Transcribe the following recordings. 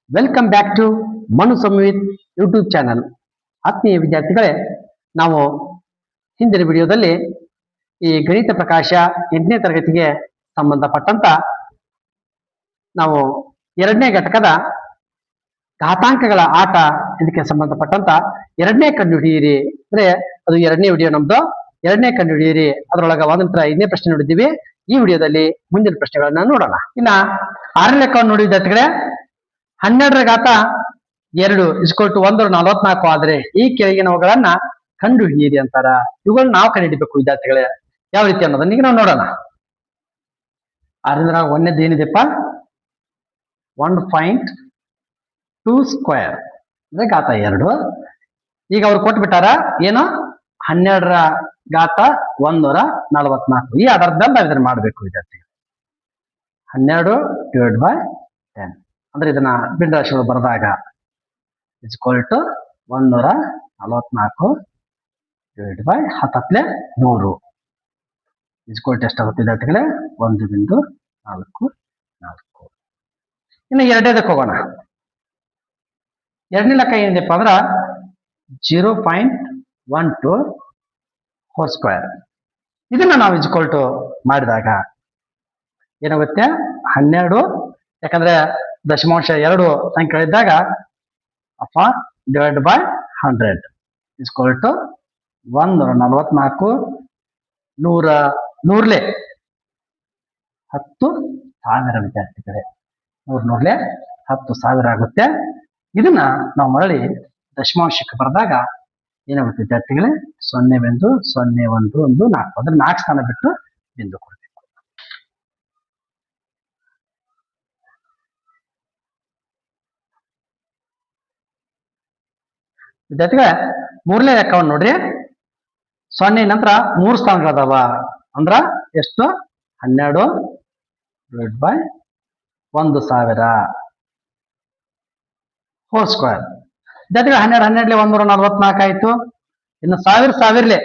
Welcome back to Manu Samvith YouTube channel. ಆತ್ಮೀಯ ವಿದ್ಯಾರ್ಥಿಗಳೇ, ನಾವು ಹಿಂದಿನ ವಿಡಿಯೋದಲ್ಲಿ ಈ ಗಣಿತ ಪ್ರಕಾಶ 8ನೇ ತರಗತಿಗೆ ಸಂಬಂಧಪಟ್ಟಂತ ನಾವು 2ನೇ ಘಟಕದ ಘಾತಾಂಕಗಳ ಆಟ ಇದಕ್ಕೆ ಸಂಬಂಧಪಟ್ಟಂತ 2ನೇ ಕಂಡುಹಿಡಿಯಿರಿ ಅಂದ್ರೆ ಅದು 2ನೇ ವಿಡಿಯೋ ನಮ್ದು. 2ನೇ ಕಂಡುಹಿಡಿಯಿರಿ ಅದರೊಳಗ 1 ನಂತರ 5ನೇ ಪ್ರಶ್ನೆ ನೋಡಿದ್ದೀವಿ. ಈ ವಿಡಿಯೋದಲ್ಲಿ ಮುಂದಿನ ಪ್ರಶ್ನೆಗಳನ್ನ ನೋಡೋಣ. ಇನ್ನ 6ನೇ ಲೆಕ್ಕವನ್ನು ನೋಡಿ ವಿದ್ಯಾರ್ಥಿಗಳೇ, 12 ರ ಘಾತ 2 = 144 ಆದ್ರೆ ಈ ಕೆಳಗಿನವುಗಳನ್ನ ಕಂಡು ಹಿಡಿಯಿರಿ ಅಂತಾರ. ಇವುಗಳನ್ನ ನಾವು ಕಂಡುಹಿಡಿಬೇಕು ವಿದ್ಯಾರ್ಥಿಗಳೇ. ಯಾವ ರೀತಿ ಅನ್ನೋದನ್ನ ಈಗ ನಾವು ನೋಡೋಣ. 6ನೇ ಒಂದೇದು ಏನಿದೆಪ್ಪ, 1.2 ಸ್ಕ್ವೇರ್ ಅಂದ್ರೆ ಘಾತ 2. ಈಗ ಅವ್ರು ಕೊಟ್ಬಿಟ್ಟಾರ ಏನು, 12 ರ ಘಾತ 144. ಈ ಆಧಾರದಲ್ಲಿ ನಾವು ಇದನ್ನ ಮಾಡಬೇಕು ವಿದ್ಯಾರ್ಥಿಗಳು. 12 / 10 ಅಂದ್ರೆ ಇದನ್ನ ಭಿನ್ನರಾಶಿಗಳು ಬರೆದಾಗ = 144 / 10 100 ಎಷ್ಟಾಗುತ್ತೆ ವಿದ್ಯಾರ್ಥಿಗಳೇ? 1.44. ಇನ್ನು 2ನೇದಕ್ಕೆ ಹೋಗೋಣ. 2ನೇ ಲೆಕ್ಕ ಏನಿದೆಪ್ಪ ಅಂದ್ರ 0.12 ಹೋಲ್ ಸ್ಕ್ವೇರ್. ಇದನ್ನ ನಾವು ಮಾಡಿದಾಗ ಏನಾಗುತ್ತೆ, 12 ಯಾಕಂದ್ರೆ ದಶಮಾಂಶ 2 ಸಂಖ್ಯೆಗಳಿದ್ದಾಗ / 100 = 144 100 10,000 ವಿದ್ಯಾರ್ಥಿಗಳೇ. 100 10,000 ಆಗುತ್ತೆ. ಇದನ್ನ ನಾವು ಮರಳಿ ದಶಮಾಂಶಕ್ಕೆ ಬರೆದಾಗ ಏನಾಗುತ್ತೆ ವಿದ್ಯಾರ್ಥಿಗಳೇ? 0.0114 ಅಂದ್ರೆ 4 ಸ್ಥಾನ ಬಿಟ್ಟು ಬಿಂದು ಕೊಡಬೇಕು. ವಿದ್ಯಾರ್ಥಿಗಳೇ, 3ನೇ ಲೆಕ್ಕವನ್ನು ನೋಡ್ರಿ. 0 ನಂತರ 3 ಸ್ಥಾನಗಳದಾವ ಅಂದ್ರ ಎಷ್ಟು? 12 / 1,000 ಹೋಲ್ ಸ್ಕ್ವೇರ್. ವಿದ್ಯಾರ್ಥಿಗಳು 12 144 ಆಯ್ತು. ಇನ್ನು 1000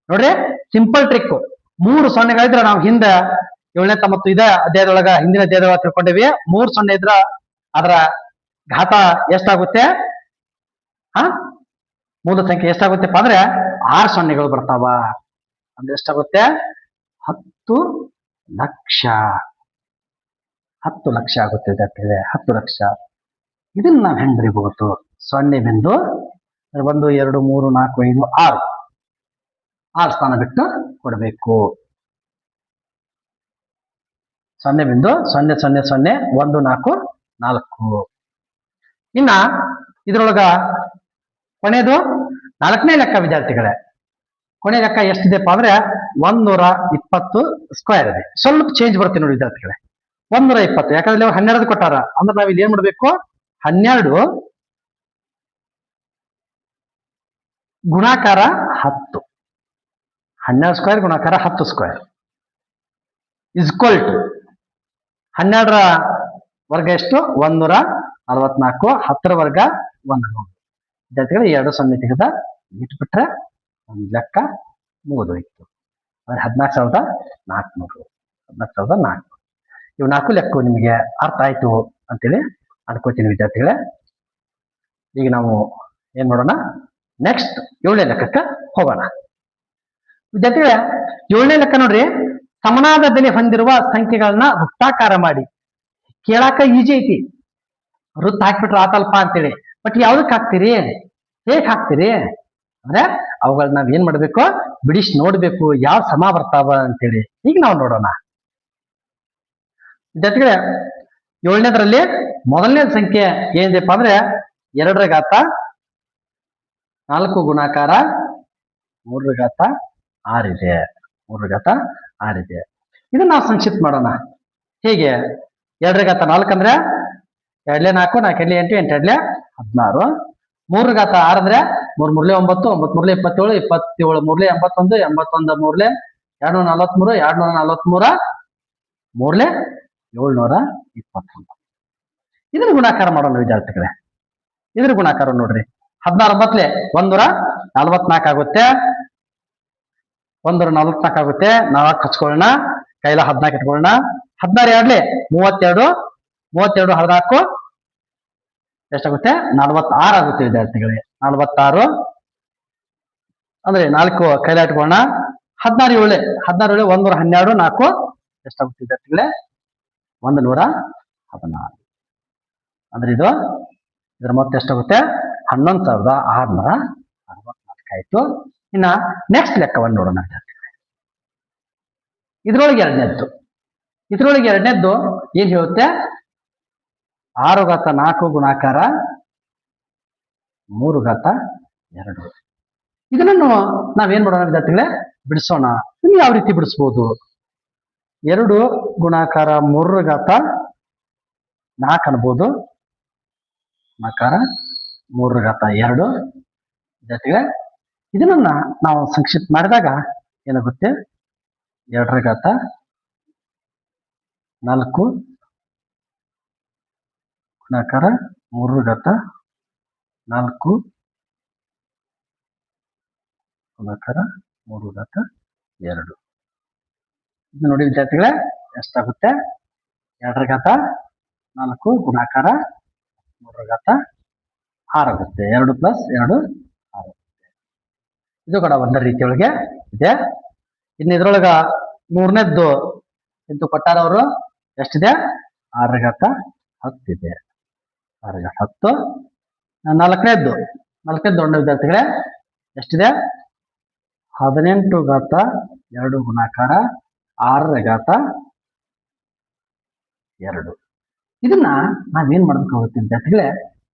ನೋಡ್ರಿ, ಸಿಂಪಲ್ ಟ್ರಿಕ್. 3 ಸೊನ್ನೆಗಳಿದ್ರೆ ನಾವು ಹಿಂದೆ 7ನೇ ಮತ್ತು ಇದೇ ಅಧ್ಯಾಯದೊಳಗ ಹಿಂದಿನ ಅಧ್ಯಾಯದೊಳಗ ತಿಳ್ಕೊಂಡಿವಿ. 3 0 ಇದ್ರ ಅದರ ಘಾತ ಎಷ್ಟಾಗುತ್ತೆ? ಮೂಲ ಸಂಖ್ಯೆ ಎಷ್ಟಾಗುತ್ತೆಪ್ಪ ಅಂದ್ರೆ 6 ಸೊನ್ನೆಗಳು ಬರ್ತಾವ. ಅಂದ್ರೆ ಎಷ್ಟಾಗುತ್ತೆ? 10 ಲಕ್ಷ. 10 ಲಕ್ಷ ಆಗುತ್ತೆ ವಿದ್ಯಾರ್ಥಿಗಳೇ. 10 ಲಕ್ಷ. ಇದನ್ನ ನಾವು ಹೆಂಗ್ ಬರೀಬಹುದು? 0.1 2 3 4 5 6 ಸ್ಥಾನ ಬಿಟ್ಟು ಕೊಡಬೇಕು. 0.000144. ಇನ್ನ ಇದ್ರೊಳಗ ಕೊನೆಯದು 4ನೇ ಲೆಕ್ಕ ವಿದ್ಯಾರ್ಥಿಗಳೇ. ಕೊನೆ ಲೆಕ್ಕ ಎಷ್ಟಿದೆಪ್ಪ ಅಂದ್ರೆ 120 ಸ್ಕ್ವೇರ್ ಇದೆ. ಸ್ವಲ್ಪ ಚೇಂಜ್ ಬರುತ್ತೆ ನೋಡಿ ವಿದ್ಯಾರ್ಥಿಗಳೇ. 120 ಯಾಕಂದ್ರೆ 12 ಕೊಟ್ಟಾರ ಅಂದ್ರೆ ನಾವ್ ಇಲ್ಲಿ ಏನ್ ಮಾಡ್ಬೇಕು? 12 ಗುಣಾಕಾರ 10. 12 ಸ್ಕ್ವೇರ್ ಗುಣಾಕಾರ 10 ಸ್ಕ್ವೇರ್ = 12 ರ ವರ್ಗ ಎಷ್ಟು? 144. 10 ರ ವರ್ಗ 100. ವಿದ್ಯಾರ್ಥಿಗಳು 2 0 ತೆಗೆದ ಇಟ್ಬಿಟ್ರೆ ಒಂದು ಲೆಕ್ಕ ಮುಗಿದೋಯ್ತು. ಅಂದ್ರೆ 14,400. 14,400. ಇವು 4 ಲೆಕ್ಕ ನಿಮಗೆ ಅರ್ಥ ಆಯ್ತು ಅಂತೇಳಿ ಅನ್ಕೋತೀನಿ ವಿದ್ಯಾರ್ಥಿಗಳೇ. ಈಗ ನಾವು ಏನ್ ಮಾಡೋಣ, ನೆಕ್ಸ್ಟ್ 7ನೇ ಲೆಕ್ಕಕ್ಕೆ ಹೋಗೋಣ ವಿದ್ಯಾರ್ಥಿಗಳೇ. 7ನೇ ಲೆಕ್ಕ ನೋಡ್ರಿ, ಸಮನಾದ ಬೆಲೆ ಹೊಂದಿರುವ ಸಂಖ್ಯೆಗಳನ್ನ ವೃತ್ತಾಕಾರ ಮಾಡಿ. ಕೇಳಾಕ ಈಜಿ ಐತಿ, ವೃತ್ತ ಹಾಕ್ಬಿಟ್ರೆ ಆತಲ್ಪ ಅಂತೇಳಿ. ಬಟ್ ಯಾವ್ದಕ್ ಹಾಕ್ತೀರಿ, ಹೇಗ್ ಹಾಕ್ತೀರಿ ಅಂದ್ರೆ ಅವುಗಳನ್ನ ನಾವ್ ಏನ್ ಮಾಡ್ಬೇಕು? ಬಿಡಿಸಿ ನೋಡ್ಬೇಕು ಯಾವ ಸಮ ಬರ್ತಾವ ಅಂತೇಳಿ. ಈಗ ನಾವು ನೋಡೋಣ ವಿದ್ಯಾರ್ಥಿಗಳೇ. 7ನೇದ್ರಲ್ಲಿ ಮೊದಲನೇ ಸಂಖ್ಯೆ ಏನಿದೆಪ್ಪ ಅಂದ್ರೆ 2 ರ ಘಾತ 4 ಗುಣಾಕಾರ 3 ರ ಘಾತ 6 ಇದೆ. 3 ರ ಘಾತ 6 ಇದೆ. ಇದನ್ನ ನಾವು ಸಂಕ್ಷಿಪ್ತ ಮಾಡೋಣ. ಹೇಗೆ? 2 ರ ಘಾತ 4 ಅಂದ್ರೆ 2 4 4 8 8 8 16. 3 ರ ಘಾತ 6 ಅಂದ್ರೆ 3 3 9 9 3 27 27 3 81 81 3 243 243 3 721. ಇದನ್ನ ಗುಣಾಕಾರ ಮಾಡೋಣ ವಿದ್ಯಾರ್ಥಿಗಳೇ. ಇದ್ರ ಗುಣಾಕಾರ ನೋಡ್ರಿ. 16 144 ಆಗುತ್ತೆ. 144 ಆಗುತ್ತೆ. 4 ಹಚ್ಕೊಳ್ಳೋಣ, ಕೈಲ 14 ಇಟ್ಕೊಳ್ಳೋಣ. 16 2 32 32 14 ಎಷ್ಟಾಗುತ್ತೆ 46 ಆಗುತ್ತೆ ವಿದ್ಯಾರ್ಥಿಗಳೇ. 46 ಅಂದ್ರೆ 4 ಕೈಲಾಟ್ಕೊಳ್ಳೋಣ. 16 ಏಳೆ 112 4 ಎಷ್ಟಾಗುತ್ತೆ ವಿದ್ಯಾರ್ಥಿಗಳೇ 116. ಅಂದ್ರೆ ಇದರ ಮೊತ್ತ ಎಷ್ಟಾಗುತ್ತೆ 11,664 ಆಯ್ತು. ಇನ್ನ ನೆಕ್ಸ್ಟ್ ಲೆಕ್ಕವನ್ನು ನೋಡೋಣ ವಿದ್ಯಾರ್ಥಿಗಳೇ. ಇದ್ರೊಳಗೆ ಎರಡನೇದ್ದು ಏನ್ ಹೇಳುತ್ತೆ 6 × 4 ಗುಣಾಕಾರ 3 × 2. ಇದನ್ನು ನಾವೇನ್ ಮಾಡೋಣ ವಿದ್ಯಾರ್ಥಿಗಳೇ ಬಿಡಿಸೋಣ. ಇನ್ನು ಯಾವ ರೀತಿ ಬಿಡಿಸ್ಬೋದು? 2 ಗುಣಾಕಾರ 3 × 4 ಅನ್ಬೋದು. ಗುಣಾಕಾರ 3 × 2 ವಿದ್ಯಾರ್ಥಿಗಳೇ ಇದನ್ನ ನಾವು ಸಂಕ್ಷಿಪ್ತ ಮಾಡಿದಾಗ ಏನಾಗುತ್ತೆ 2 × 4 ಗುಣಾಕಾರ 3 × 4 ಗುಣಾಕಾರ 3 × 2. ಇದು ನೋಡಿ ವಿದ್ಯಾರ್ಥಿಗಳೇ ಎಷ್ಟಾಗುತ್ತೆ 2 × 4 ಗುಣಾಕಾರ 3 × 6 ಆಗುತ್ತೆ. 2 + 2 6. ಇದು ಕೂಡ ಒಂದೇ ರೀತಿಯೊಳಗೆ ಇದೆ. ಇನ್ನು ಇದ್ರೊಳಗ ಮೂರನೇದ್ದು ಇಂತು ಕೊಟ್ಟಾರ ಅವರು ಎಷ್ಟಿದೆ 6 × 10 ಇದೆ. 6 × 10. ನಾಲ್ಕನೇದ್ದು ನೋಡೋಣ ವಿದ್ಯಾರ್ಥಿಗಳೇ ಎಷ್ಟಿದೆ 18 × 2 ಗುಣಾಕಾರ 6 × 2. ಇದನ್ನ ನಾವೇನ್ ಮಾಡ್ಬೇಕಾಗುತ್ತೆ ವಿದ್ಯಾರ್ಥಿಗಳೇ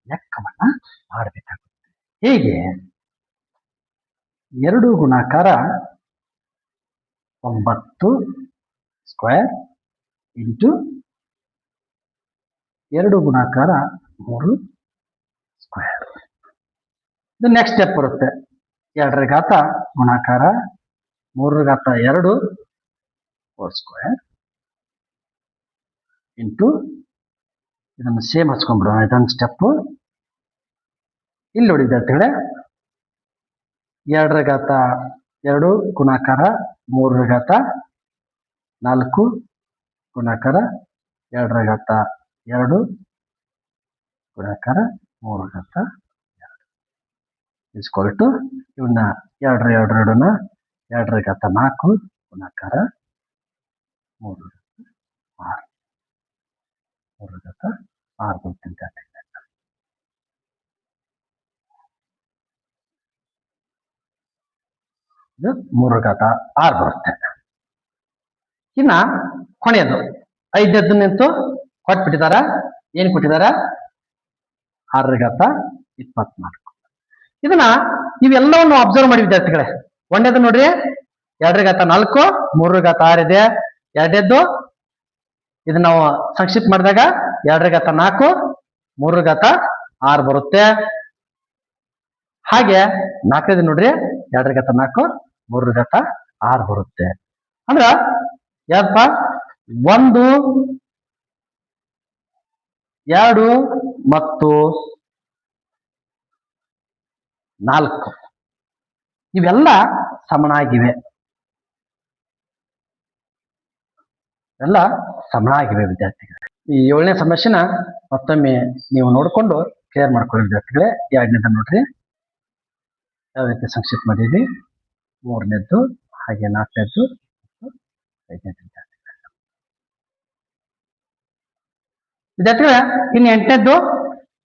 ಲೆಕ್ಕವನ್ನ ಮಾಡಬೇಕಾಗುತ್ತೆ. ಹೇಗೆ 2 ಗುಣಾಕಾರ 9 ಸ್ಕ್ವೇರ್ ಇಂಟು 2 ಗುಣಾಕಾರ 3 ಸ್ಕ್ವೇರ್. ಇದು ನೆಕ್ಸ್ಟ್ ಸ್ಟೆಪ್ ಬರುತ್ತೆ. 2 ರ ಘಾತ ಗುಣಾಕಾರ 3 ರ ಘಾತ 2 ಹೋಲ್ ಸ್ಕ್ವೇರ್ ಇಂಟು ಇದನ್ನು ಸೇಮ್ ಹಚ್ಕೊಂಡ್ಬಿಡೋಣ. ಇದೊಂದು ಸ್ಟೆಪ್. ಇಲ್ಲಿ ನೋಡಿ ವಿದ್ಯಾರ್ಥಿಗಳೇ 2 ರ ಘಾತ 2 ಗುಣಾಕಾರ 3 ರ ಘಾತ 4 ಗುಣಾಕಾರ 2 ರ ಘಾತ 2 ಗುಣಾಕಾರ 3 ರ ಘಾತ 2 ಇಸ್ಕೊಲ್ಟು ಇವನ್ನ 2 ರ 2 ನ 2 ರ ಘಾತ 4 ಗುಣಾಕಾರ 3 ರ ಘಾತ 6 3 ರ ಘಾತ 6 ಬರುತ್ತೆ. ಇದು 3 ರ ಘಾತ 6 ಬರುತ್ತೆ. ಇನ್ನ ಕೊನೆಯದು 5ನೇದ್ದು ನಿಂತು ಕೊಟ್ಬಿಟ್ಟಿದಾರ. ಏನ್ ಕೊಟ್ಟಿದಾರ 6 ರ ಘಾತ 24. ಇದನ್ನ ಇವೆಲ್ಲವನ್ನು ಅಬ್ಸರ್ವ್ ಮಾಡಿ ವಿದ್ಯಾರ್ಥಿಗಳೇ. ಒಂದೇದು ನೋಡ್ರಿ 2 ರ ಘಾತ 4 3 ರ ಘಾತ 6 ಇದೆ. ಎರಡನೇದ್ದು ಇದನ್ನ ನಾವು ಸಂಕ್ಷಿಪ್ತ ಮಾಡಿದಾಗ 2 ರ ಘಾತ 4 3 ರ ಘಾತ 6 ಬರುತ್ತೆ. ಹಾಗೆ 4ನೇದು ನೋಡ್ರಿ 2 ರ ಘಾತ 4 3 ರ ಘಾತ 6 ಬರುತ್ತೆ. ಅಂದ್ರ ಯಾರಪ್ಪ 1 2 ಮತ್ತು 4 ಇವೆಲ್ಲ ಸಮನಾಗಿವೆ. ವಿದ್ಯಾರ್ಥಿಗಳೇ ಈ 7ನೇ ಸಮಸ್ಯೆನ ಮತ್ತೊಮ್ಮೆ ನೀವು ನೋಡಿಕೊಂಡು ಕ್ಲಿಯರ್ ಮಾಡ್ಕೊಳ್ಳಿ ವಿದ್ಯಾರ್ಥಿಗಳೇ. 2ನೇದು ನೋಡ್ರಿ ಯಾವ ರೀತಿ ಸಂಕ್ಷಿಪ್ತ ಮಾಡಿದ್ವಿ. 3ನೇದ್ದು ಹಾಗೆ 4ನೇದ್ದು 5ನೇದು ವಿದ್ಯಾರ್ಥಿಗಳೇ. ಇನ್ನು 8ನೇದ್ದು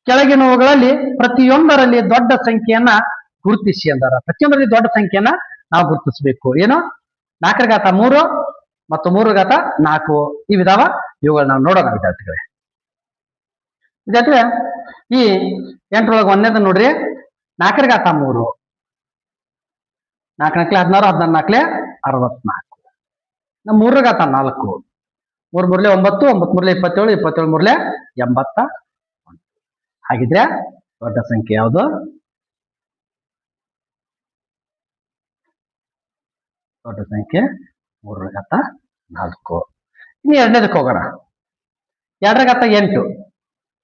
ಕೆಳಗಿನವುಗಳಲ್ಲಿ ಪ್ರತಿಯೊಂದರಲ್ಲಿ ದೊಡ್ಡ ಸಂಖ್ಯೆಯನ್ನ ಗುರುತಿಸಿ ಅಂದಾರ. ಪ್ರತಿಯೊಂದರಲ್ಲಿ ದೊಡ್ಡ ಸಂಖ್ಯೆಯನ್ನ ನಾವು ಗುರುತಿಸಬೇಕು. ಏನು 4 ರ ಘಾತ 3 ಮತ್ತು 3 ರ ಘಾತ 4 ಇವಿದಾವ. ಇವುಗಳು ನಾವು ನೋಡೋಣ ವಿದ್ಯಾರ್ಥಿಗಳೇ. ಈ 8ರೊಳಗೆ 1ನೇದು ನೋಡ್ರಿ 4 ರ ಘಾತ 3 4 × 4 16 16 64. 3 ರ ಘಾತ 4 3 3 9 9 3 27 27 3 81. ಹಾಗಿದ್ರೆ ದೊಡ್ಡ ಸಂಖ್ಯೆ ಯಾವುದು? ದೊಡ್ಡ ಸಂಖ್ಯೆ 3 ರ ಘಾತ 4. ಇನ್ನು 2ನೇದಕ್ಕೆ ಹೋಗೋಣ. 2 ರ ಘಾತ 8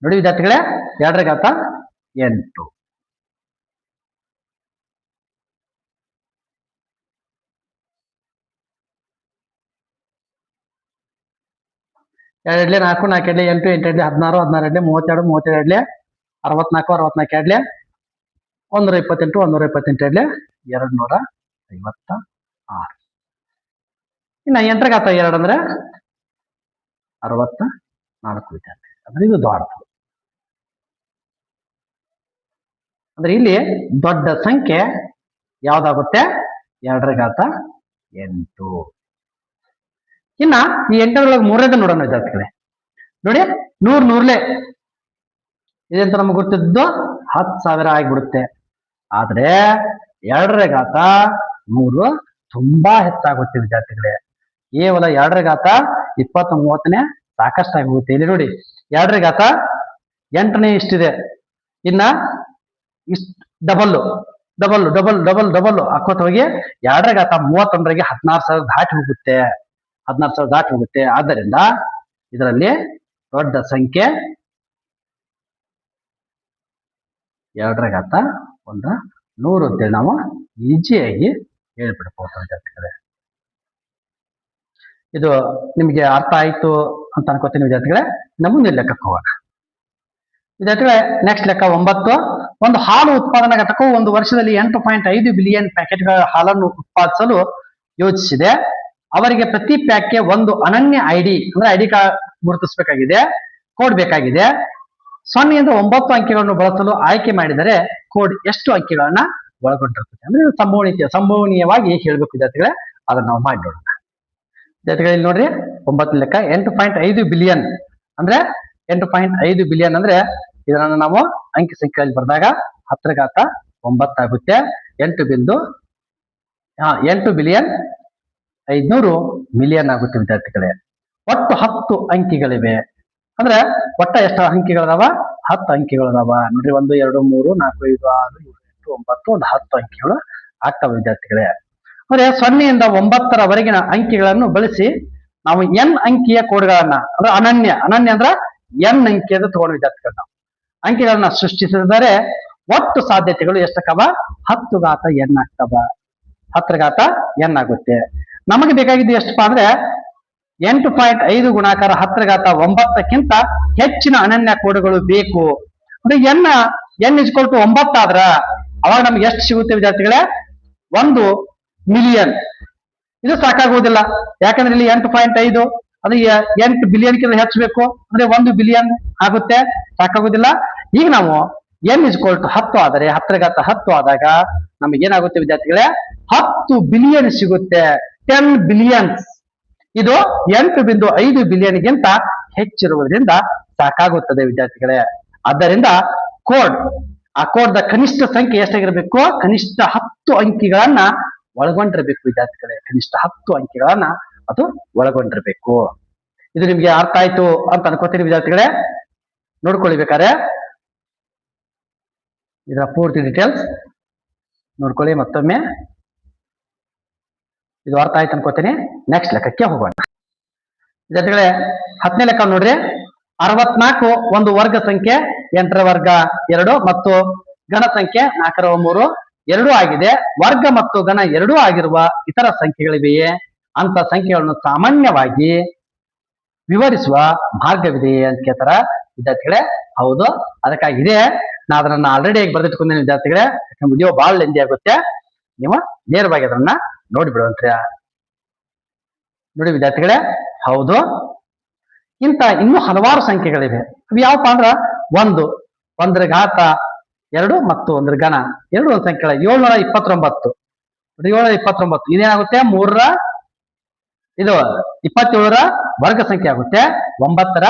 ನೋಡಿ ವಿದ್ಯಾರ್ಥಿಗಳೇ 2 ರ ಘಾತ 8. ಎರಡು 4 4 8 8 16 16 32 32 64 64 ಎಡ್ಲೆ 128 128 ಎಡ್ಲೆ 256. ಇನ್ನು ಎಂಟರ ಘಾತ 2 ಅಂದ್ರೆ 64 ವಿದ್ಯಾರ್ಥಿ. ಅಂದ್ರೆ ಇದು ದೊಡ್ಡದು. ಅಂದ್ರೆ ಇಲ್ಲಿ ದೊಡ್ಡ ಸಂಖ್ಯೆ ಯಾವ್ದಾಗುತ್ತೆ? 2 ರ ಘಾತ 8. ಇನ್ನ ಈ 8ರೊಳಗೆ 3ನೇದು ನೋಡೋಣ ವಿದ್ಯಾರ್ಥಿಗಳೇ. ನೋಡಿ 100 100ಲೇ ಇದಂತ ನಮ್ಗೆ ಗೊತ್ತಿದ್ದು 10,000 ಆಗಿಬಿಡುತ್ತೆ. ಆದ್ರೆ 2 ರ ಘಾತ 3 ತುಂಬಾ ಹೆಚ್ಚಾಗುತ್ತೆ ವಿದ್ಯಾರ್ಥಿಗಳೇ. ಕೇವಲ 2 ರ ಘಾತ 20 30ನೇ ಸಾಕಷ್ಟು ಆಗುತ್ತೆ. ಇಲ್ಲಿ ನೋಡಿ 2 ರ ಘಾತ 8ನೇ ಇಷ್ಟಿದೆ. ಇನ್ನ ಇಷ್ಟು double double double double double ಹಾಕೋತ ಹೋಗಿ 2 ರ ಘಾತ 31ರಿಗೆ 16,000 ದಾಟಿ ಹೋಗುತ್ತೆ. 16,000 ದಾಟಿ ಹೋಗುತ್ತೆ. ಆದ್ದರಿಂದ ಇದರಲ್ಲಿ ದೊಡ್ಡ ಸಂಖ್ಯೆ 2 ರ ಘಾತ 100 ಅಂತೇಳಿ ನಾವು ಈಜಿಯಾಗಿ ಹೇಳ್ಬಿಡ್ಬೋದು ವಿದ್ಯಾರ್ಥಿಗಳೇ. ಇದು ನಿಮಗೆ ಅರ್ಥ ಆಯ್ತು ಅಂತ ಅನ್ಕೋತೀನಿ ವಿದ್ಯಾರ್ಥಿಗಳೇ. ನಮ್ಮ ಮುಂದಿನ ಲೆಕ್ಕಕ್ಕೆ ಹೋಗೋಣ ವಿದ್ಯಾರ್ಥಿಗಳೇ. ನೆಕ್ಸ್ಟ್ ಲೆಕ್ಕ 9. ಒಂದು ಹಾಲು ಉತ್ಪಾದನಾ ಘಟಕವು ಒಂದು ವರ್ಷದಲ್ಲಿ 8.5 ಬಿಲಿಯನ್ ಪ್ಯಾಕೆಟ್ಗಳ ಹಾಲನ್ನು ಉತ್ಪಾದಿಸಲು ಯೋಜಿಸಿದೆ. ಅವರಿಗೆ ಪ್ರತಿ ಪ್ಯಾಕ್ಗೆ ಒಂದು ಅನನ್ಯ ಐಡಿ ಅಂದ್ರೆ ಐಡಿ ಕಾರ್ಡ್ ಗುರುತಿಸಬೇಕಾಗಿದೆ, ಕೋಡ್ ಬೇಕಾಗಿದೆ. 0 ಇಂದ 9 ಅಂಕಿಗಳನ್ನು ಬಳಸಲು ಆಯ್ಕೆ ಮಾಡಿದರೆ ಕೋಡ್ ಎಷ್ಟು ಅಂಕಿಗಳನ್ನ ಒಳಗೊಂಡಿರ್ತದೆ ಅಂದ್ರೆ ಸಂಭವನೀಯವಾಗಿ ಹೇಳ್ಬೇಕು ವಿದ್ಯಾರ್ಥಿಗಳೇ. ಅದನ್ನ ನಾವು ಮಾಡಿ ನೋಡೋಣ ವಿದ್ಯಾರ್ಥಿಗಳು. ಇಲ್ಲಿ ನೋಡ್ರಿ 9 ಲೆಕ್ಕ 8.5 ಬಿಲಿಯನ್ ಅಂದ್ರೆ 8.5 ಬಿಲಿಯನ್ ಅಂದ್ರೆ ಇದನ್ನ ನಾವು ಅಂಕಿ ಸಂಖ್ಯೆಯಲ್ಲಿ ಬರೆದಾಗ 10 ರ ಘಾತ 9 ಆಗುತ್ತೆ. 8 ಬಿಲಿಯನ್ 500 ಮಿಲಿಯನ್ ಆಗುತ್ತೆ ವಿದ್ಯಾರ್ಥಿಗಳೇ. ಒಟ್ಟು 10 ಅಂಕಿಗಳಿವೆ. ಅಂದ್ರೆ ಒಟ್ಟ ಎಷ್ಟು ಅಂಕಿಗಳದಾವ? 10 ಅಂಕಿಗಳದಾವ ನೋಡ್ರಿ. 1 2 3 4 5 6 7 8 9 ಒಂದು 10 ಅಂಕಿಗಳು ಆಗ್ತವೆ ವಿದ್ಯಾರ್ಥಿಗಳೇ. ಅಂದ್ರೆ 0 ಇಂದ 9ರವರೆಗಿನ ಅಂಕಿಗಳನ್ನು ಬಳಸಿ ನಾವು n ಅಂಕಿಯ ಕೋಡ್ಗಳನ್ನ ಅಂದ್ರೆ ಅನನ್ಯ ಅಂದ್ರೆ n ಅಂಕಿಯದ ತಗೊಂಡು ವಿದ್ಯಾರ್ಥಿಗಳು ನಾವು ಅಂಕಿಗಳನ್ನ ಸೃಷ್ಟಿಸಿದರೆ ಒಟ್ಟು ಸಾಧ್ಯತೆಗಳು ಎಷ್ಟಕ್ಕವ? 10 ಘಾತ n ಆಗ್ತವ. 10 ರ ಘಾತ n ಆಗುತ್ತೆ. ನಮಗೆ ಬೇಕಾಗಿದ್ದು ಎಷ್ಟಪ್ಪ ಅಂದ್ರೆ 8.5 ಗುಣಾಕಾರ 10 ರ ಘಾತ 9ಕ್ಕಿಂತ ಹೆಚ್ಚಿನ ಅನನ್ಯ ಕೋಡ್ಗಳು ಬೇಕು. ಅಂದ್ರೆ n = 9 ಆದ್ರ ಅವಾಗ ನಮ್ಗೆ ಎಷ್ಟು ಸಿಗುತ್ತೆ ವಿದ್ಯಾರ್ಥಿಗಳೇ? 1 ಮಿಲಿಯನ್. ಇದು ಸಾಕಾಗುವುದಿಲ್ಲ. ಯಾಕಂದ್ರೆ ಇಲ್ಲಿ 8.5 ಅದು 8 ಬಿಲಿಯನ್ಕಿಂತ ಹೆಚ್ಚಬೇಕು ಅಂದ್ರೆ 1 ಬಿಲಿಯನ್ ಆಗುತ್ತೆ, ಸಾಕಾಗುವುದಿಲ್ಲ. ಈಗ ನಾವು n = 10 ಆದರೆ 10 ರ ಘಾತ 10 ಆದಾಗ ನಮಗೆ ಏನಾಗುತ್ತೆ ವಿದ್ಯಾರ್ಥಿಗಳೇ? 10 ಬಿಲಿಯನ್ ಸಿಗುತ್ತೆ. 10 ಬಿಲಿಯನ್ಸ್. ಇದು 8.5 ಬಿಲಿಯನ್ಗಿಂತ ಹೆಚ್ಚಿರುವುದರಿಂದ ಸಾಕಾಗುತ್ತದೆ ವಿದ್ಯಾರ್ಥಿಗಳೇ. ಆದ್ದರಿಂದ ಆ ಕೋಡ್ ಕನಿಷ್ಠ ಸಂಖ್ಯೆ ಎಷ್ಟಾಗಿರ್ಬೇಕು? ಕನಿಷ್ಠ 10 ಅಂಕಿಗಳನ್ನ ಒಳಗೊಂಡಿರ್ಬೇಕು ವಿದ್ಯಾರ್ಥಿಗಳೇ. ಕನಿಷ್ಠ 10 ಅಂಕಿಗಳನ್ನ ಅದು ಒಳಗೊಂಡಿರ್ಬೇಕು. ಇದು ನಿಮ್ಗೆ ಅರ್ಥ ಆಯ್ತು ಅಂತ ಅನ್ಕೋತೀನಿ ವಿದ್ಯಾರ್ಥಿಗಳೇ. ನೋಡ್ಕೊಳ್ಬೇಕಾರೆ ಇದರ ಪೂರ್ತಿ ಡೀಟೇಲ್ಸ್ ನೋಡ್ಕೊಳ್ಳಿ ಮತ್ತೊಮ್ಮೆ. ಇದು ಅರ್ಥ ಆಯ್ತು ಅನ್ಕೋತೀನಿ. ನೆಕ್ಸ್ಟ್ ಲೆಕ್ಕಕ್ಕೆ ಹೋಗೋಣ ವಿದ್ಯಾರ್ಥಿಗಳೇ. 10ನೇ ಲೆಕ್ಕ ನೋಡ್ರಿ. 64 ಒಂದು ವರ್ಗ ಸಂಖ್ಯೆ, 8ರ ವರ್ಗ 2 ಮತ್ತು ಗಣ ಸಂಖ್ಯೆ 4ರ 3 ಎರಡೂ ಆಗಿದೆ. ವರ್ಗ ಮತ್ತು ಗಣ ಎರಡೂ ಆಗಿರುವ ಇತರ ಸಂಖ್ಯೆಗಳಿವೆಯೇ? ಅಂತ ಸಂಖ್ಯೆಗಳನ್ನು ಸಾಮಾನ್ಯವಾಗಿ ವಿವರಿಸುವ ಮಾರ್ಗವಿದೆಯೇ ಅಂತ ಕೇಳ್ತಾರ ವಿದ್ಯಾರ್ಥಿಗಳೇ. ಹೌದು, ಅದಕ್ಕಾಗಿದೆ ನಾ ಅದನ್ನ ಆಲ್ರೆಡಿ ಬರೆದಿಟ್ಕೊಂಡೇನೆ ವಿದ್ಯಾರ್ಥಿಗಳೇ. ವಿಡಿಯೋ ಬಹಳ ಲೆಂದಿ ಆಗುತ್ತೆ, ನೀವು ನೇರವಾಗಿ ಅದನ್ನ ನೋಡಿಬಿಡುವಂತ ನೋಡಿ ವಿದ್ಯಾರ್ಥಿಗಳೇ. ಹೌದು, ಇಂತ ಇನ್ನೂ ಹಲವಾರು ಸಂಖ್ಯೆಗಳಿವೆ. ಅವು ಯಾವಪ್ಪ ಅಂದ್ರ 1 ರ ಘಾತ 2 ಮತ್ತು 1 ರ ಗಣ 2 ಒಂದು ಸಂಖ್ಯೆಗಳ 729. 729 ಇದೇನಾಗುತ್ತೆ? 27ರ ವರ್ಗ ಸಂಖ್ಯೆ ಆಗುತ್ತೆ, 9ರ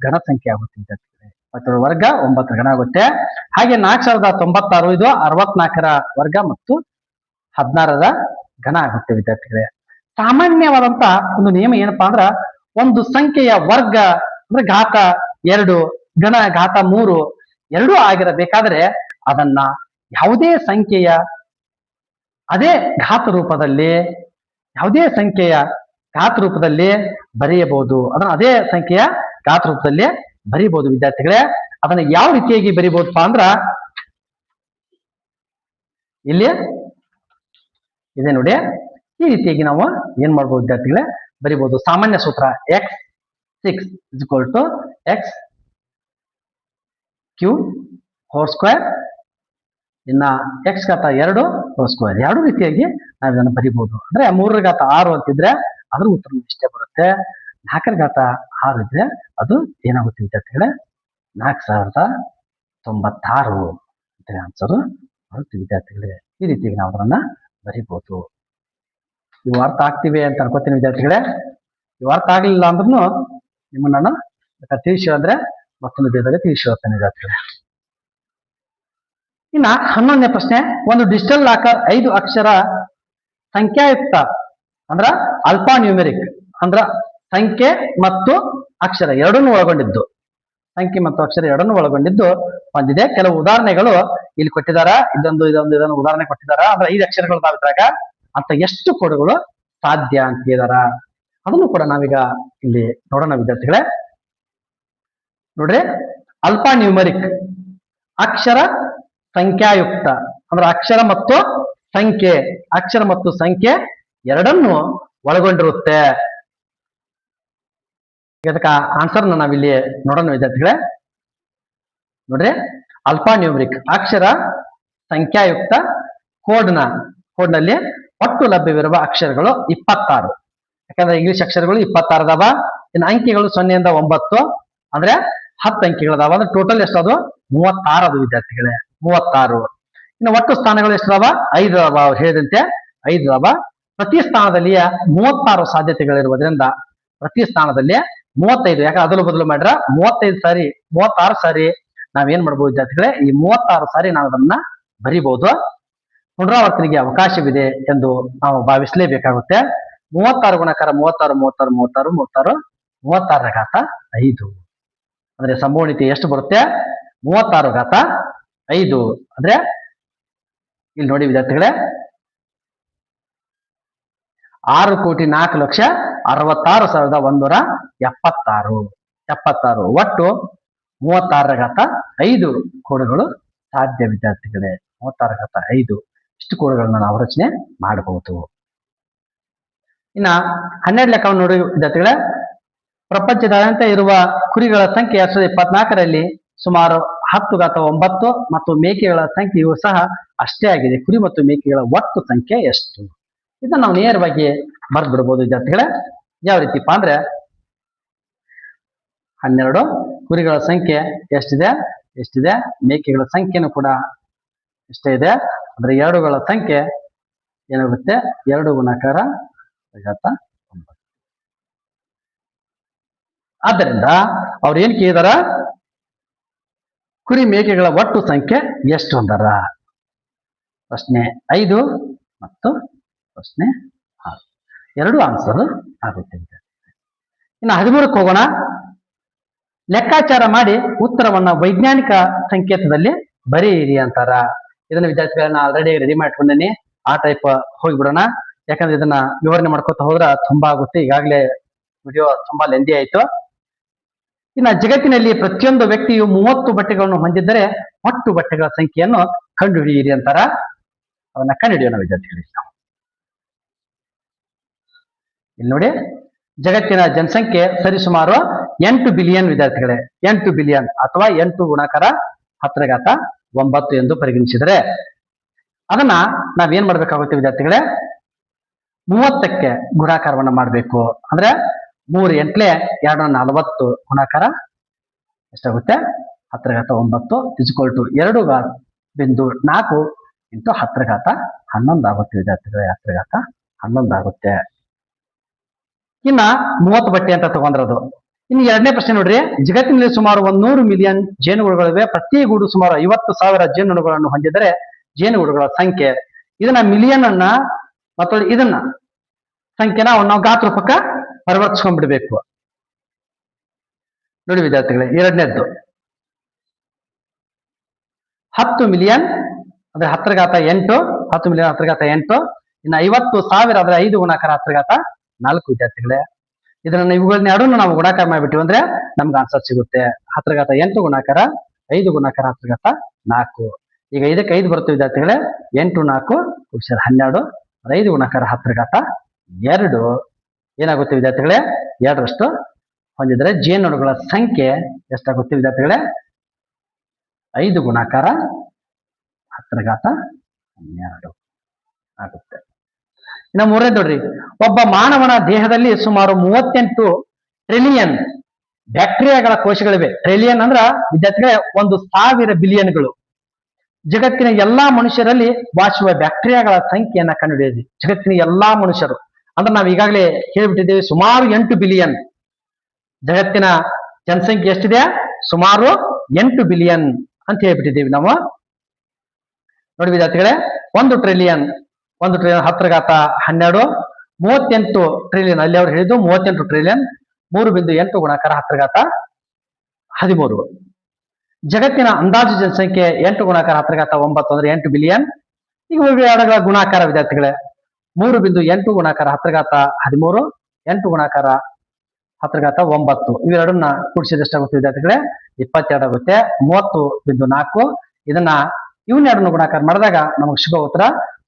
ಗಣ ಸಂಖ್ಯೆ ಆಗುತ್ತೆ ವಿದ್ಯಾರ್ಥಿಗಳೇ. 27 ವರ್ಗ 9ರ ಗಣ ಆಗುತ್ತೆ. ಹಾಗೆ 4096 ಇದು 64ರ ವರ್ಗ ಮತ್ತು 16ರ ಗಣ ಆಗುತ್ತೆ ವಿದ್ಯಾರ್ಥಿಗಳೇ. ಸಾಮಾನ್ಯವಾದಂತ ಒಂದು ನಿಯಮ ಏನಪ್ಪಾ ಅಂದ್ರ, ಒಂದು ಸಂಖ್ಯೆಯ ವರ್ಗ ಅಂದ್ರೆ ಘಾತ 2 ಗಣ ಘಾತ 3 ಎರಡೂ ಆಗಿರಬೇಕಾದ್ರೆ ಅದನ್ನ ಯಾವುದೇ ಸಂಖ್ಯೆಯ ಅದೇ ಘಾತ ರೂಪದಲ್ಲಿ ಬರೆಯಬಹುದು. ಅದನ್ನ ಅದೇ ಸಂಖ್ಯೆಯ ಘಾತ ರೂಪದಲ್ಲಿ ಬರೀಬಹುದು ವಿದ್ಯಾರ್ಥಿಗಳೇ. ಅದನ್ನ ಯಾವ ರೀತಿಯಾಗಿ ಬರೀಬಹುದಪ್ಪ ಅಂದ್ರ ಇಲ್ಲಿ ಇದೆ ನೋಡಿ. ಈ ರೀತಿಯಾಗಿ ನಾವು ಏನ್ ಮಾಡ್ಬೋದು ವಿದ್ಯಾರ್ಥಿಗಳೇ? ಬರೀಬಹುದು. ಸಾಮಾನ್ಯ ಸೂತ್ರ x6 = x³ ಹೋಲ್ ಸ್ಕ್ವೇರ್, ಇನ್ನ ಎಕ್ಸ್ ಘಾತ 2 ಹೋಲ್ ಸ್ಕ್ವೇರ್. ಎರಡು ರೀತಿಯಾಗಿ ನಾವು ಇದನ್ನು ಬರಿಬಹುದು. ಅಂದ್ರೆ 3 ಘಾತ 6 ಅಂತಿದ್ರೆ ಅದ್ರ ಉತ್ತರ ಇಷ್ಟೇ ಬರುತ್ತೆ. 4 ಘಾತ 6 ಇದ್ರೆ ಅದು ಏನಾಗುತ್ತೆ ವಿದ್ಯಾರ್ಥಿಗಳೇ 4096 ಅಂತ ಆನ್ಸರ್ ಬರುತ್ತೆ ವಿದ್ಯಾರ್ಥಿಗಳೇ. ಈ ರೀತಿಯಾಗಿ ನಾವು ಅದನ್ನ ಬರಿಬಹುದು. ಇವು ಅರ್ಥ ಆಗ್ತಿವೆ ಅಂತ ಅನ್ಕೋತೀನಿ ವಿದ್ಯಾರ್ಥಿಗಳೇ. ಇವು ಅರ್ಥ ಆಗ್ಲಿಲ್ಲ ಅಂದ್ರೂ ನಿಮ್ಮನ್ನ ನಾನು ತಿಳಿಸಿ ಅಂದ್ರೆ ಮತ್ತೊಂದು ದಿನದಲ್ಲಿ ತಿಳಿಸಿ ಹೇಳ್ತೇನೆ ವಿದ್ಯಾರ್ಥಿಗಳೇ. ಇನ್ನ 11ನೇ ಪ್ರಶ್ನೆ, ಒಂದು ಡಿಜಿಟಲ್ ಲಾಕರ್ 5 ಅಕ್ಷರ ಸಂಖ್ಯಾಯುಕ್ತ ಅಂದ್ರ ಅಲ್ಫಾ ನ್ಯೂಮೆರಿಕ್ ಅಂದ್ರ ಸಂಖ್ಯೆ ಮತ್ತು ಅಕ್ಷರ ಎರಡನ್ನೂ ಒಳಗೊಂಡಿದ್ದು, ಸಂಖ್ಯೆ ಮತ್ತು ಅಕ್ಷರ ಎರಡನ್ನೂ ಒಳಗೊಂಡಿದ್ದು ಹೊಂದಿದೆ. ಕೆಲವು ಉದಾಹರಣೆಗಳು ಇಲ್ಲಿ ಕೊಟ್ಟಿದಾರ. ಇದೊಂದು ಉದಾಹರಣೆ ಕೊಟ್ಟಿದಾರ. ಅಂದ್ರೆ 5 ಅಕ್ಷರಗಳು ಇದ್ರಾಗ ಅಂತ ಎಷ್ಟು ಕೋಡ್ಗಳು ಸಾಧ್ಯ ಅಂತ ಹೇಳಿದಾರ. ಅದನ್ನು ಕೂಡ ನಾವೀಗ ಇಲ್ಲಿ ನೋಡೋಣ ವಿದ್ಯಾರ್ಥಿಗಳೇ. ನೋಡ್ರಿ, ಅಲ್ಫಾ ನ್ಯೂಮರಿಕ್ ಅಕ್ಷರ ಸಂಖ್ಯಾಯುಕ್ತ ಅಂದ್ರೆ ಅಕ್ಷರ ಮತ್ತು ಸಂಖ್ಯೆ ಎರಡನ್ನು ಒಳಗೊಂಡಿರುತ್ತೆ. ಇದಕ್ಕೆ ಆನ್ಸರ್ ನಾವಿಲ್ಲಿ ನೋಡೋಣ ವಿದ್ಯಾರ್ಥಿಗಳೇ. ನೋಡ್ರಿ, ಅಲ್ಫಾ ನ್ಯೂಮರಿಕ್ ಅಕ್ಷರ ಸಂಖ್ಯಾಯುಕ್ತ ಕೋಡ್ನಲ್ಲಿ ಒಟ್ಟು ಲಭ್ಯವಿರುವ ಅಕ್ಷರಗಳು 26. ಯಾಕಂದ್ರೆ ಇಂಗ್ಲಿಷ್ ಅಕ್ಷರಗಳು 26 ಅದಾವ. ಇನ್ನು ಅಂಕಿಗಳು 0 ಇಂದ 9 ಅಂದ್ರೆ 10 ಅಂಕಿಗಳದಾವ. ಅಂದ್ರೆ ಟೋಟಲ್ ಎಷ್ಟದು 36 ಅದು ವಿದ್ಯಾರ್ಥಿಗಳೇ, 36. ಇನ್ನು ಒಟ್ಟು ಸ್ಥಾನಗಳು ಎಷ್ಟದಾವ 5 ಅದಾವ. ಅವ್ರು ಹೇಳಿದಂತೆ 5 ಅದಾವ. ಪ್ರತಿ ಸ್ಥಾನದಲ್ಲಿ 36 ಸಾಧ್ಯತೆಗಳಿರುವುದರಿಂದ ಪ್ರತಿ ಸ್ಥಾನದಲ್ಲಿ 35, ಯಾಕಂದ್ರೆ ಅದಲು ಬದಲು ಮಾಡ್ರ 36 ಸಾರಿ ನಾವೇನ್ ಮಾಡ್ಬೋದು ವಿದ್ಯಾರ್ಥಿಗಳೇ, ಈ 36 ಸಾರಿ ನಾವು ಅದನ್ನ ಬರಿಬಹುದು. ಪುನರಾವರ್ತನೆಗೆ ಅವಕಾಶವಿದೆ ಎಂದು ನಾವು ಭಾವಿಸಲೇಬೇಕಾಗುತ್ತೆ. 36 ಗುಣಾಕಾರ 36 ಘಾತ 5 ಅಂದ್ರೆ ಸಂಭವನೀಯತೆ ಎಷ್ಟು ಬರುತ್ತೆ 36 ಘಾತ 5. ಅಂದ್ರೆ ಇಲ್ಲಿ ನೋಡಿ ವಿದ್ಯಾರ್ಥಿಗಳೇ, 6,04,66,176 ಒಟ್ಟು 36 ಘಾತ 5 ಕೋಡ್ಗಳು ಸಾಧ್ಯ ವಿದ್ಯಾರ್ಥಿಗಳೇ. 36 ಘಾತ 5 ಇಷ್ಟು ಕೋಡ್ಗಳನ್ನ ನಾವು ರಚನೆ ಮಾಡಬಹುದು. ಇನ್ನ 12 ಲೆಕ್ಕವನ್ನು ನೋಡಿ ವಿದ್ಯಾರ್ಥಿಗಳೇ. ಪ್ರಪಂಚದಾದ್ಯಂತ ಇರುವ ಕುರಿಗಳ ಸಂಖ್ಯೆ 2024ರಲ್ಲಿ ಸುಮಾರು 10⁹ ಮತ್ತು ಮೇಕೆಗಳ ಸಂಖ್ಯೆಯು ಸಹ ಅಷ್ಟೇ ಆಗಿದೆ. ಕುರಿ ಮತ್ತು ಮೇಕೆಗಳ ಒಟ್ಟು ಸಂಖ್ಯೆ ಎಷ್ಟು? ಇದನ್ನ ನಾವು ನೇರವಾಗಿ ಬರ್ದು ಬಿಡಬಹುದು ವಿದ್ಯಾರ್ಥಿಗಳೇ. ಯಾವ ರೀತಿಪ್ಪ ಅಂದ್ರೆ 12 ಕುರಿಗಳ ಸಂಖ್ಯೆ ಎಷ್ಟಿದೆ, ಮೇಕೆಗಳ ಸಂಖ್ಯೆನೂ ಕೂಡ ಇಷ್ಟೇ ಇದೆ. ಅಂದ್ರೆ 2ಗಳ ಸಂಖ್ಯೆ ಏನಾಗುತ್ತೆ 2 ಗುಣಾಕಾರ ಘಾತ 9. ಆದ್ದರಿಂದ ಅವ್ರು ಏನ್ ಕೇಳಿದಾರ, ಕುರಿ ಮೇಕೆಗಳ ಒಟ್ಟು ಸಂಖ್ಯೆ ಎಷ್ಟು ಅಂದಾರ. ಪ್ರಶ್ನೆ 5 ಮತ್ತು ಪ್ರಶ್ನೆ 6 ಎರಡು ಆನ್ಸರ್ ಆಗುತ್ತೆ. ಇನ್ನು 13ಕ್ಕೆ ಹೋಗೋಣ. ಲೆಕ್ಕಾಚಾರ ಮಾಡಿ ಉತ್ತರವನ್ನ ವೈಜ್ಞಾನಿಕ ಸಂಕೇತದಲ್ಲಿ ಬರೆಯಿರಿ ಅಂತಾರ. ಇದನ್ನ ವಿದ್ಯಾರ್ಥಿಗಳನ್ನ ಆಲ್ರೆಡಿ ರೆಡಿ ಮಾಡ್ಕೊಂಡೇನಿ. ಆ ಟೈಪ್ ಹೋಗಿಬಿಡೋಣ. ಯಾಕಂದ್ರೆ ಇದನ್ನ ವಿವರಣೆ ಮಾಡ್ಕೊತಾ ಹೋದ್ರ ತುಂಬಾ ಆಗುತ್ತೆ. ಈಗಾಗಲೇ ವಿಡಿಯೋ ತುಂಬಾ ಲೆಂದಿ ಆಯ್ತು. ಇನ್ನ ಜಗತ್ತಿನಲ್ಲಿ ಪ್ರತಿಯೊಂದು ವ್ಯಕ್ತಿಯು 30 ಬಟ್ಟೆಗಳನ್ನು ಹೊಂದಿದ್ದರೆ ಒಟ್ಟು ಬಟ್ಟೆಗಳ ಸಂಖ್ಯೆಯನ್ನು ಕಂಡುಹಿಡಿಯಿರಿ ಅಂತಾರ. ಅವನ್ನ ಕಂಡುಹಿಡಿಯೋಣ ವಿದ್ಯಾರ್ಥಿಗಳಿಗೆ. ಇಲ್ಲಿ ನೋಡಿ, ಜಗತ್ತಿನ ಜನಸಂಖ್ಯೆ ಸರಿಸುಮಾರು 8 ಬಿಲಿಯನ್ ವಿದ್ಯಾರ್ಥಿಗಳೇ. 8 ಬಿಲಿಯನ್ ಅಥವಾ 8 ಗುಣಾಕಾರ 10 ಘಾತ 9 ಎಂದು ಪರಿಗಣಿಸಿದರೆ ಅದನ್ನ ನಾವೇನ್ ಮಾಡ್ಬೇಕಾಗುತ್ತೆ ವಿದ್ಯಾರ್ಥಿಗಳೇ, 30ಕ್ಕೆ ಗುಣಾಕಾರವನ್ನ ಮಾಡಬೇಕು. ಅಂದ್ರೆ 3 8 240 ಗುಣಾಕಾರ ಎಷ್ಟಾಗುತ್ತೆ 10 ಘಾತ 9 = 2.4 × 10 ಘಾತ 11 ಆಗುತ್ತೆ ವಿದ್ಯಾರ್ಥಿಗಳೇ. 10 ಘಾತ 11 ಆಗುತ್ತೆ. ಇನ್ನ 30 ಬಟ್ಟೆ ಅಂತ ತಗೊಂಡ್ರದು. ಇನ್ನು 2ನೇ ಪ್ರಶ್ನೆ ನೋಡ್ರಿ. ಜಗತ್ತಿನಲ್ಲಿ ಸುಮಾರು 100 ಮಿಲಿಯನ್ ಜೇನುಗೂಡುಗಳಿವೆ. ಪ್ರತಿ ಗೂಡು ಸುಮಾರು 50,000 ಜೇನುಗಳನ್ನು ಹೊಂದಿದರೆ ಜೇನುಗೂಡುಗಳ ಸಂಖ್ಯೆ. ಇದನ್ನ ಮಿಲಿಯನ್ ಅನ್ನ ಮತ್ತು ಇದನ್ನ ಸಂಖ್ಯೆನ ನಾವು ಗಾತ್ರ ರೂಪಕ್ಕ ಪರಿವರ್ತಿಸ್ಕೊಂಡ್ಬಿಡ್ಬೇಕು. ನೋಡಿ ವಿದ್ಯಾರ್ಥಿಗಳೇ, 2ನೇದ್ದು 10 ಮಿಲಿಯನ್ ಅಂದ್ರೆ 10 ಘಾತ 8, 10 ಮಿಲಿಯನ್ 10 ಘಾತ 8. ಇನ್ನು 50,000 ಆದ್ರೆ 5 ಗುಣಾಕಾರ 10 ಘಾತ 4 ವಿದ್ಯಾರ್ಥಿಗಳೇ. ಇದನ್ನ ಇವುಗಳನ್ನ ಎರಡನ್ನು ನಾವು ಗುಣಾಕಾರ ಮಾಡಿಬಿಟ್ಟಿವಿ ಅಂದ್ರೆ ನಮ್ಗೆ ಆನ್ಸರ್ ಸಿಗುತ್ತೆ. 10 ಘಾತ 8 ಗುಣಾಕಾರ 5 ಗುಣಾಕಾರ 10 ಘಾತ 4. ಈಗ ಇದಕ್ಕೆ 5 ಬರುತ್ತೆ ವಿದ್ಯಾರ್ಥಿಗಳೇ. 8 4 12. 5 ಗುಣಾಕಾರ 10 ಘಾತ 2 ಏನಾಗುತ್ತೆ ವಿದ್ಯಾರ್ಥಿಗಳೇ, 2ರಷ್ಟು ಹೊಂದಿದ್ರೆ ಜೇನುಗಳ ಸಂಖ್ಯೆ ಎಷ್ಟಾಗುತ್ತೆ ವಿದ್ಯಾರ್ಥಿಗಳೇ, 5 ಗುಣಾಕಾರ 10^12 ಆಗುತ್ತೆ. ಇನ್ನು ಮೂರನೇ ನೋಡ್ರಿ, ಒಬ್ಬ ಮಾನವನ ದೇಹದಲ್ಲಿ ಸುಮಾರು 38 ಟ್ರಿಲಿಯನ್ ಬ್ಯಾಕ್ಟೀರಿಯಾಗಳ ಕೋಶಗಳಿವೆ. ಟ್ರಿಲಿಯನ್ ಅಂದ್ರ ವಿದ್ಯಾರ್ಥಿಗಳೇ 1,000 ಬಿಲಿಯನ್ಗಳು. ಜಗತ್ತಿನ ಎಲ್ಲಾ ಮನುಷ್ಯರಲ್ಲಿ ವಾಸಿಸುವ ಬ್ಯಾಕ್ಟೀರಿಯಾಗಳ ಸಂಖ್ಯೆಯನ್ನ ಕಂಡುಹಿಡಿಯಿರಿ. ಜಗತ್ತಿನ ಎಲ್ಲಾ ಮನುಷ್ಯರು ಅಂದ್ರೆ ನಾವು ಈಗಾಗಲೇ ಹೇಳ್ಬಿಟ್ಟಿದ್ದೇವೆ, ಸುಮಾರು 8 ಬಿಲಿಯನ್. ಜಗತ್ತಿನ ಜನಸಂಖ್ಯೆ ಎಷ್ಟಿದೆ? ಸುಮಾರು 8 ಬಿಲಿಯನ್ ಅಂತ ಹೇಳ್ಬಿಟ್ಟಿದ್ದೇವೆ ನಾವು. ನೋಡಿ ವಿದ್ಯಾರ್ಥಿಗಳೇ, 1 ಟ್ರಿಲಿಯನ್ 10^12, 38 ಟ್ರಿಲಿಯನ್ ಅಲ್ಲಿ ಅವ್ರು ಹೇಳಿದ್ದು 38 ಟ್ರಿಲಿಯನ್, 3.8 ಗುಣಾಕಾರ 10^13. ಜಗತ್ತಿನ ಅಂದಾಜು ಜನಸಂಖ್ಯೆ 8 ಗುಣಾಕಾರ 10^9 ಅಂದ್ರೆ 8 ಬಿಲಿಯನ್. ಈಗ ಎರಡಗಳ ಗುಣಾಕಾರ ವಿದ್ಯಾರ್ಥಿಗಳೇ, 3.8 ಗುಣಾಕಾರ 10^13, 8 ಗುಣಾಕಾರ 10^9 ಇವೆರಡನ್ನ ಕೂಡಿಸಿದಷ್ಟಾಗುತ್ತೆ ವಿದ್ಯಾರ್ಥಿಗಳೇ? 22 ಆಗುತ್ತೆ. 30.4 ಇದನ್ನ ಇವನ್ನೆರಡನ್ನು ಗುಣಾಕಾರ ಮಾಡಿದಾಗ ನಮಗೆ ಸಿಗೋ ಉತ್ತರ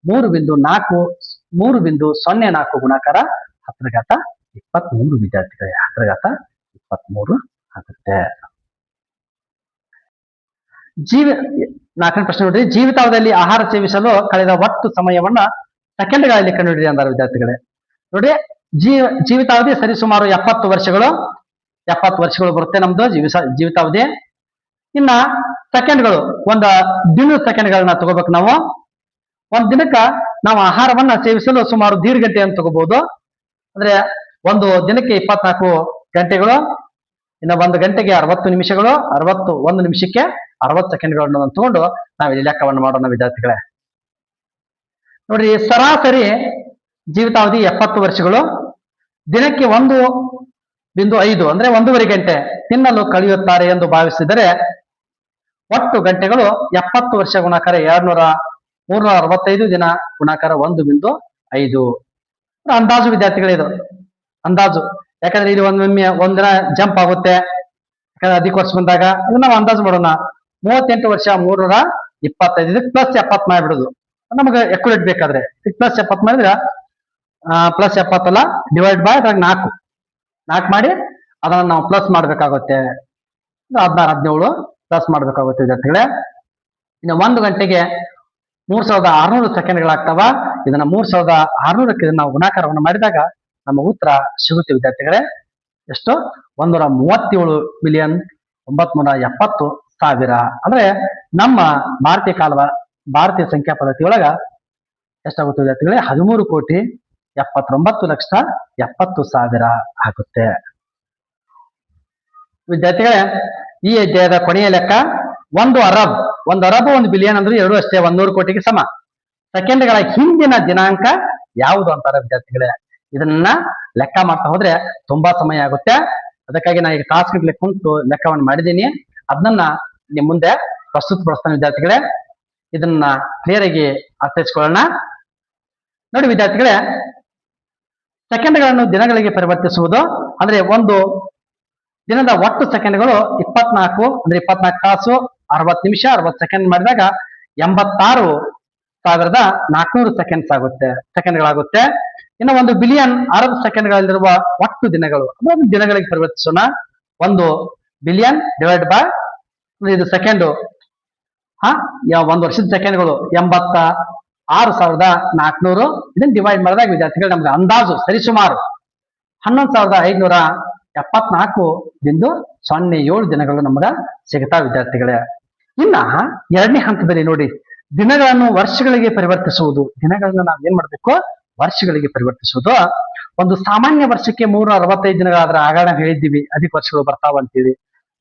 3.04 ಗುಣಾಕಾರ 10^23 ವಿದ್ಯಾರ್ಥಿಗಳೇ. 10^23 ಆಗುತ್ತೆ. ನಾಲ್ಕನೇ ಪ್ರಶ್ನೆ ನೋಡ್ರಿ, ಜೀವಿತಾವಧಿಯಲ್ಲಿ ಆಹಾರ ಸೇವಿಸಲು ಕಳೆದ ಒಟ್ಟು ಸಮಯವನ್ನ ಸೆಕೆಂಡ್ಗಳಲ್ಲಿ ಕಂಡುಹಿಡಿದ ಅಂದಾರ ವಿದ್ಯಾರ್ಥಿಗಳೇ. ನೋಡಿ, ಜೀವಿತಾವಧಿ ಸರಿಸುಮಾರು 70 ವರ್ಷಗಳು. 70 ವರ್ಷಗಳು ಬರುತ್ತೆ ನಮ್ದು ಜೀವಿತಾವಧಿ. ಇನ್ನ ಸೆಕೆಂಡ್ಗಳು, ಒಂದು ದಿನದ ಸೆಕೆಂಡ್ಗಳನ್ನ ತಗೋಬೇಕು ನಾವು. ಒಂದ್ ದಿನಕ್ಕ ನಾವು ಆಹಾರವನ್ನ ಸೇವಿಸಲು ಸುಮಾರು ದೀರ್ಘ ಗಂಟೆಯನ್ನು ತಗೋಬಹುದು. ಅಂದ್ರೆ ಒಂದು ದಿನಕ್ಕೆ 24 ಗಂಟೆಗಳು. ಇನ್ನು 1 ಗಂಟೆಗೆ 60 ನಿಮಿಷಗಳು, 1 ನಿಮಿಷಕ್ಕೆ 60 ಸೆಕೆಂಡ್ಗಳನ್ನು ತಗೊಂಡು ನಾವಿಲ್ಲಿ ಲೆಕ್ಕವನ್ನು ಮಾಡೋಣ ವಿದ್ಯಾರ್ಥಿಗಳೇ. ನೋಡ್ರಿ, ಸರಾಸರಿ ಜೀವಿತಾವಧಿ 70 ವರ್ಷಗಳು. ದಿನಕ್ಕೆ 1.5 ಅಂದ್ರೆ 1.5 ಗಂಟೆ ತಿನ್ನಲು ಕಳೆಯುತ್ತಾರೆ ಎಂದು ಭಾವಿಸಿದರೆ ಒಟ್ಟು ಗಂಟೆಗಳು 70 ವರ್ಷ ಗುಣಾಕಾರ 365 ದಿನ ಗುಣಾಕಾರ 1.5 ಅಂದಾಜು ವಿದ್ಯಾರ್ಥಿಗಳೇ. ಇದು ಅಂದಾಜು, ಯಾಕಂದ್ರೆ ಇಲ್ಲಿ ಒಂದಿನ ಜಂಪ್ ಆಗುತ್ತೆ, ಯಾಕಂದ್ರೆ ಅಧಿಕ ವರ್ಷ ಬಂದಾಗ ನಾವು ಅಂದಾಜು ಮಾಡೋಣ. 38 ವರ್ಷ 325, ಇದಕ್ಕೆ +70 ಮಾಡಿಬಿಡುದು ನಮಗೆ ಎಕ್ಯುರೇಟ್ ಬೇಕಾದ್ರೆ. +70 ಮಾಡಿದ್ರೆ +70 ಅಲ್ಲ, ಡಿವೈಡ್ ಬೈ 4 ಮಾಡಿ ಅದನ್ನ ನಾವು ಪ್ಲಸ್ ಮಾಡ್ಬೇಕಾಗುತ್ತೆ. 16, 17 ಪ್ಲಸ್ ಮಾಡ್ಬೇಕಾಗುತ್ತೆ ವಿದ್ಯಾರ್ಥಿಗಳೇ. ಇನ್ನು 1 ಗಂಟೆಗೆ 3600 ಸೆಕೆಂಡ್ಗಳಾಗ್ತಾವ. ಇದನ್ನ 3600ಕ್ಕೆ ನಾವು ಗುಣಾಕಾರವನ್ನು ಮಾಡಿದಾಗ ನಮ್ಮ ಉತ್ತರ ಸಿಗುತ್ತೆ ವಿದ್ಯಾರ್ಥಿಗಳೇ. ಎಷ್ಟು? 137,970,000. ಅಂದ್ರೆ ನಮ್ಮ ಭಾರತೀಯ ಸಂಖ್ಯಾ ಪದ್ಧತಿ ಒಳಗ ಎಷ್ಟಾಗುತ್ತೆ ವಿದ್ಯಾರ್ಥಿಗಳೇ? 13,79,70,000 ಆಗುತ್ತೆ ವಿದ್ಯಾರ್ಥಿಗಳೇ. ಈ ಅಧ್ಯಾಯದ ಕೊನೆಯ ಲೆಕ್ಕ 1 ಅರಬ್ 1 ಬಿಲಿಯನ್ ಅಂದ್ರೆ 2 ಅಷ್ಟೇ, 100 ಕೋಟಿಗೆ ಸಮ. ಸೆಕೆಂಡ್ಗಳ ಹಿಂದಿನ ದಿನಾಂಕ ಯಾವುದು ಅಂತಾರೆ ವಿದ್ಯಾರ್ಥಿಗಳೇ. ಇದನ್ನ ಲೆಕ್ಕ ಮಾಡ್ತಾ ಹೋದ್ರೆ ತುಂಬಾ ಸಮಯ ಆಗುತ್ತೆ. ಅದಕ್ಕಾಗಿ ನಾನು ಈಗ ತಾಸುಗಟ್ಟಲೆ ಕುಂತು ಲೆಕ್ಕವನ್ನು ಮಾಡಿದ್ದೀನಿ. ಅದನ್ನ ನಿಮ್ ಮುಂದೆ ಪ್ರಸ್ತುತಪಡಿಸ್ತಾನೆ ವಿದ್ಯಾರ್ಥಿಗಳೇ. ಇದನ್ನ ಕ್ಲಿಯರ್ ಆಗಿ ಅರ್ಥೈಸ್ಕೊಳ್ಳೋಣ. ನೋಡಿ ವಿದ್ಯಾರ್ಥಿಗಳೇ, ಸೆಕೆಂಡ್ಗಳನ್ನು ದಿನಗಳಿಗೆ ಪರಿವರ್ತಿಸುವುದು ಅಂದ್ರೆ ಒಂದು ದಿನದ ಒಟ್ಟು ಸೆಕೆಂಡ್ಗಳು 24 ಅಂದ್ರೆ 24 ತಾಸು 60 ನಿಮಿಷ 60 ಸೆಕೆಂಡ್ ಮಾಡಿದಾಗ 86,400 ಸೆಕೆಂಡ್ಗಳಾಗುತ್ತೆ. ಇನ್ನು 1 ಬಿಲಿಯನ್ ಅರಬ್ ಸೆಕೆಂಡ್ಗಳಲ್ಲಿರುವ ಒಟ್ಟು ದಿನಗಳು ಅಂದ್ರೆ ದಿನಗಳಿಗೆ ಪರಿವರ್ತಿಸೋಣ. 1 ಬಿಲಿಯನ್ ಡಿವೈಡ್ ಬೈ ಇದು ಸೆಕೆಂಡು. 1 ವರ್ಷದ ಸೆಕೆಂಡ್ಗಳು 86,400. ಇದನ್ನ ಡಿವೈಡ್ ಮಾಡಿದಾಗ ವಿದ್ಯಾರ್ಥಿಗಳು ನಮ್ಗೆ ಅಂದಾಜು ಸರಿಸುಮಾರು 11,574.07 ದಿನಗಳು ನಮ್ಗ ಸಿಗುತ್ತಾ ವಿದ್ಯಾರ್ಥಿಗಳೇ. ಇನ್ನ ಎರಡನೇ ಹಂತದಲ್ಲಿ ನೋಡಿ, ದಿನಗಳನ್ನು ವರ್ಷಗಳಿಗೆ ಪರಿವರ್ತಿಸುವುದು. ದಿನಗಳನ್ನ ನಾವ್ ಏನ್ ಮಾಡ್ಬೇಕು? ವರ್ಷಗಳಿಗೆ ಪರಿವರ್ತಿಸುವುದು. ಒಂದು ಸಾಮಾನ್ಯ ವರ್ಷಕ್ಕೆ 365 ದಿನಗಳಾದ್ರೆ ಆಗಾಗ ಹೇಳಿದ್ದೀವಿ ಅಧಿಕ ವರ್ಷಗಳು ಬರ್ತಾವ ಅಂತೀವಿ,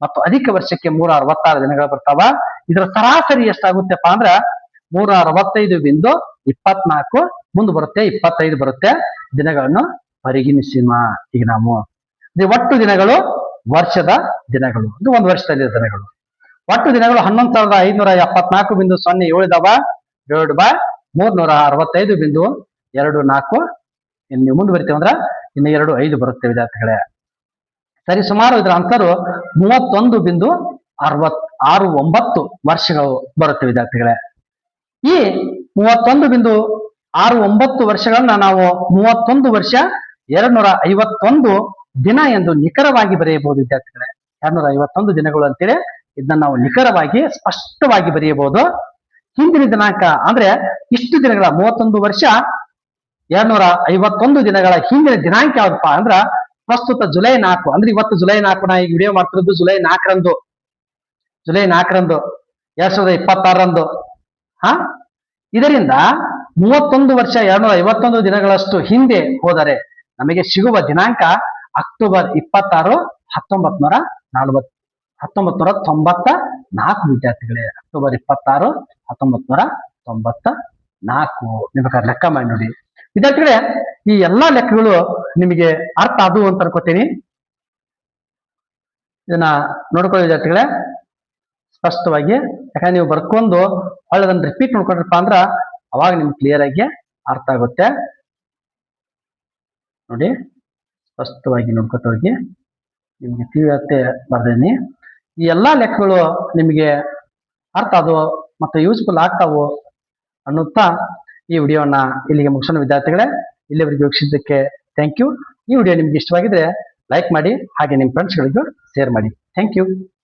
ಮತ್ತು ಅಧಿಕ ವರ್ಷಕ್ಕೆ 366 ದಿನಗಳು ಬರ್ತಾವ. ಇದರ ಸರಾಸರಿ ಎಷ್ಟಾಗುತ್ತೆಪ್ಪ ಅಂದ್ರ 365.24 ಮುಂದೆ ಬರುತ್ತೆ, 25 ಬರುತ್ತೆ ದಿನಗಳನ್ನು ಪರಿಗಣಿಸಿಮ. ಈಗ ನಾವು ಒಟ್ಟು ದಿನಗಳು ವರ್ಷದ ದಿನಗಳು ಅಂದ್ರೆ 1 ವರ್ಷದಲ್ಲಿ ದಿನಗಳು. ಒಟ್ಟು ದಿನಗಳು 11,574.07 ಇದಾವ. Divide by 365.24. ಇನ್ನು ಮುಂದೆ ಬರ್ತೇವೆ ಅಂದ್ರ ಇನ್ನು 5 ಬರುತ್ತೆ ವಿದ್ಯಾರ್ಥಿಗಳೇ. ಸರಿ ಸುಮಾರು ಇದರ ಅಂತರು 31.69 ವರ್ಷಗಳು ಬರುತ್ತೆ ವಿದ್ಯಾರ್ಥಿಗಳೇ. ಈ 31.69 ವರ್ಷಗಳನ್ನ ನಾವು 31 ವರ್ಷ 251 ದಿನ ಎಂದು ನಿಖರವಾಗಿ ಬರೆಯಬಹುದು ವಿದ್ಯಾರ್ಥಿಗಳೇ. 251 ದಿನಗಳು ಅಂತೇಳಿ ಇದನ್ನ ನಾವು ನಿಖರವಾಗಿ ಸ್ಪಷ್ಟವಾಗಿ ಬರೆಯಬಹುದು. ಹಿಂದಿನ ದಿನಾಂಕ ಅಂದ್ರೆ ಇಷ್ಟು ದಿನಗಳ 31 ವರ್ಷ 251 ದಿನಗಳ ಹಿಂದಿನ ದಿನಾಂಕ ಯಾವ್ದಪ್ಪ ಅಂದ್ರ ಪ್ರಸ್ತುತ ಜುಲೈ 4 ಅಂದ್ರೆ ಇವತ್ತು ಜುಲೈ 4 ನಾ ಈಗ ವಿಡಿಯೋ ಮಾಡ್ತಿರೋದು ಜುಲೈ 4ರಂದು 2026 ಹಾ ಇದರಿಂದ 31 ವರ್ಷ 251 ದಿನಗಳಷ್ಟು ಹಿಂದೆ ಹೋದರೆ ನಮಗೆ ಸಿಗುವ ದಿನಾಂಕ ಅಕ್ಟೋಬರ್ 26 1994 ವಿದ್ಯಾರ್ಥಿಗಳೇ. ಅಕ್ಟೋಬರ್ 26 1994 ನಿಮಗೆ ಲೆಕ್ಕ ಮಾಡಿ ನೋಡಿ ವಿದ್ಯಾರ್ಥಿಗಳೇ. ಈ ಎಲ್ಲಾ ಲೆಕ್ಕಗಳು ನಿಮಗೆ ಅರ್ಥ ಆದವು ಅಂತ ಅನ್ಕೋತೀನಿ. ಇದನ್ನ ನೋಡ್ಕೊಳ್ಳಿ ವಿದ್ಯಾರ್ಥಿಗಳೇ ಸ್ಪಷ್ಟವಾಗಿ. ಯಾಕಂದ್ರೆ ನೀವು ಬರ್ಕೊಂಡು ಒಳ್ಳೆದನ್ನ ರಿಪೀಟ್ ನೋಡ್ಕೊಂಡ್ರಪ್ಪ ಅಂದ್ರ ಅವಾಗ ನಿಮ್ಗೆ ಕ್ಲಿಯರ್ ಆಗಿ ಅರ್ಥ ಆಗುತ್ತೆ. ನೋಡಿ ಸ್ಪಷ್ಟವಾಗಿ ನೋಡ್ಕೊತ ಹೋಗಿ. ನಿಮ್ಗೆ ತಿಳಿಯತ್ತೆ ಬರ್ದೇನಿ. ಈ ಎಲ್ಲಾ ಲೆಕ್ಕಗಳು ನಿಮಗೆ ಅರ್ಥ ಆದವು ಮತ್ತು ಯೂಸ್ಫುಲ್ ಆಗ್ತಾವು ಅನ್ನುತ್ತಾ ಈ ವಿಡಿಯೋನ ಇಲ್ಲಿಗೆ ಮುಗಿಸೋಣ ವಿದ್ಯಾರ್ಥಿಗಳೇ. ಇಲ್ಲಿವರೆಗೆ ವೀಕ್ಷಿಸಿದ್ದಕ್ಕೆ ಥ್ಯಾಂಕ್ ಯು. ಈ ವಿಡಿಯೋ ನಿಮ್ಗೆ ಇಷ್ಟವಾಗಿದ್ರೆ ಲೈಕ್ ಮಾಡಿ, ಹಾಗೆ ನಿಮ್ಮ ಫ್ರೆಂಡ್ಸ್ಗಳಿಗೂ ಶೇರ್ ಮಾಡಿ. Thank you.